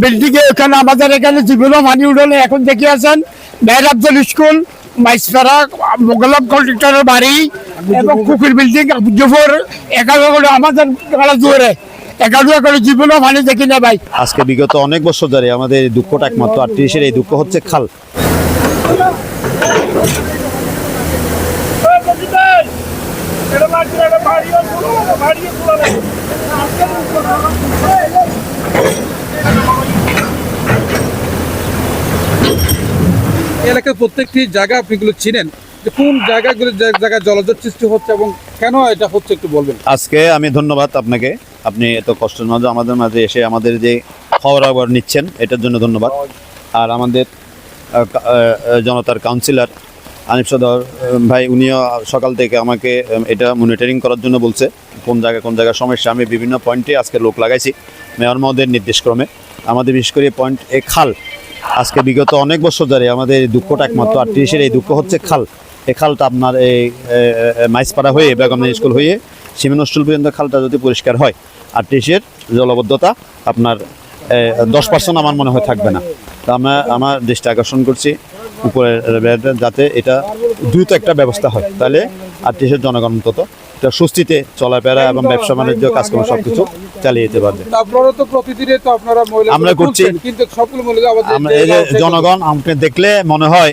Building এখানে আমাদের এখানে জীবনও পানি উঠলে এখন দেখে আছেন মেহের আফজল স্কুল, মাইসপাড়া মোগলম কন্ট্রাক্টরের বাড়ি এবং কুকুর বিল্ডিং জুফর 11 করে আমাদের জোরে 11 করে জীবনও পানি দেখি না ভাই। আজকে বিগত অনেক বছর ধরে আমাদের দুঃখটা একমাত্র 38-এর এই দুঃখ হচ্ছে খাল। এলাকার প্রত্যেকটি জায়গা আপনিগুলো চিনেন, যে কোন জায়গাগুলো জায়গায় জলজট সৃষ্টি হচ্ছে এবং কেন এটা হচ্ছে একটু বলবেন। আজকে আমি ধন্যবাদ আপনাকে, আপনি এত কষ্টের মাঝে আমাদের মাঝে এসে আমাদের যে খবর নিচ্ছেন এটার জন্য ধন্যবাদ। আর আমাদের জনতার কাউন্সিলর আনিফ সদর ভাই, উনিও সকাল থেকে আমাকে এটা মনিটরিং করার জন্য বলছে কোন জায়গায় সমস্যা। আমি বিভিন্ন পয়েন্টে আজকে লোক লাগাইছি মেয়র মহোদয়ের নির্দেশক্রমে। আমাদের বিশেষ করে পয়েন্ট এই খাল, আজকে বিগত অনেক বছর ধরে আমাদের দুঃখটা একমাত্র 38-এর এই দুঃখ হচ্ছে খাল। এই খালটা আপনার এই মাইসপাড়া হয়ে বেগম স্কুল হয়ে সিমেন হোস্টেল পর্যন্ত খালটা যদি পরিষ্কার হয় 38-এর জলবদ্ধতা আপনার 10% আমার মনে হয় থাকবে না। তা আমার দৃষ্টি আকর্ষণ করছি উপরে যাতে এটা দ্রুত একটা ব্যবস্থা হয়, তাহলে 38-এর জনগণ অন্তত এটা সুস্থিতে চলাফেরা এবং ব্যবসা বাণিজ্য কাজকর্ম সবকিছু চালিয়ে যেতে পারবে। আমরা করছি, কিন্তু জনগণ আমাকে দেখলে মনে হয়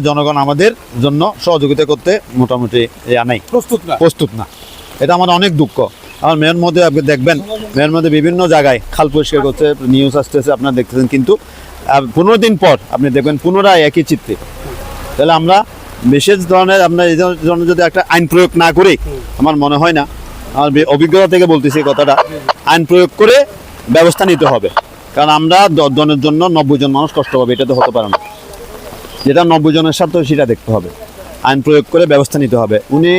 জনগণ আমাদের জন্য সহযোগিতা করতে মোটামুটি প্রস্তুত না। এটা আমার অনেক দুঃখ। আমার মেয়র মধ্যে আপনি দেখবেন, মেয়র মধ্যে বিভিন্ন জায়গায় খাল পরিষ্কার করছে, নিউজ আসতেছে, আপনারা দেখতেছেন, কিন্তু 15 দিন পর আপনি দেখবেন পুনরায় একই চিত্রে। তাহলে আমরা বিশেষ ধরনের আপনার এই জন্য যদি একটা আইন প্রয়োগ না করে, আমার মনে হয় না, আমার অভিজ্ঞতা থেকে বলতেছি কথাটা, আইন প্রয়োগ করে ব্যবস্থা নিতে হবে। কারণ আমরা 10 জনের জন্য 90 জন মানুষ কষ্ট পাবে, এটা তো হতে পারে না। যেটা 90 জনের সাথে সেটা দেখতে হবে, আইন প্রয়োগ করে ব্যবস্থা নিতে হবে। উনি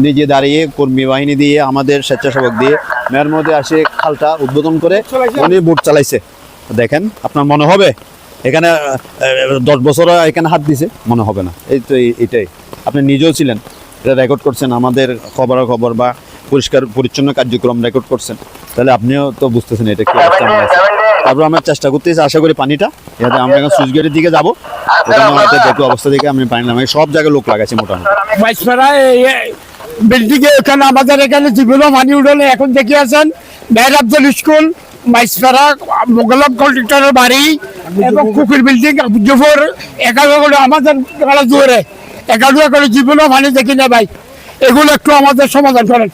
নিজে দাঁড়িয়ে কর্মী বাহিনী দিয়ে, আমাদের স্বেচ্ছাসেবক দিয়ে মেয়র মধ্যে আসে খালটা উদ্বোধন করে উনি ভোট চালাইছে। দেখেন, আপনার মনে হবে এখানে 10 বছর এখানে হাত দিছে? মনে হবে না। এই তো এটাই, আপনি নিজেও ছিলেন, এটা রেকর্ড করছেন, আমাদের খবর বা পরিষ্কার পরিচ্ছন্ন কার্যক্রম রেকর্ড করছেন, তাহলে আপনিও তো বুঝতেছেন এটা কি অবস্থা আছে। তারপর আমরা চেষ্টা করতেছি, আশা করি পানিটা যাতে আমরা এখন সুইচ গেটের দিকে যাবো, দেখো অবস্থা দেখে আমি পানি নামাই, সব জায়গায় লোক লাগাইছি মোটামুটি। বিল্ডিং এখানে আমাদের এখানে জীবনও পানি উঠলে এখন দেখে আছেন মেহের আফজল স্কুল, মাইসপাড়া মোগলম কন্ট্রাক্টরের বাড়ি এবং কুকুর বিল্ডিং জুফর 11 করে আমাদের জোরে 11 করে জীবনও পানি দেখি না ভাই। এগুলো একটু আমাদের সমাধান করেন।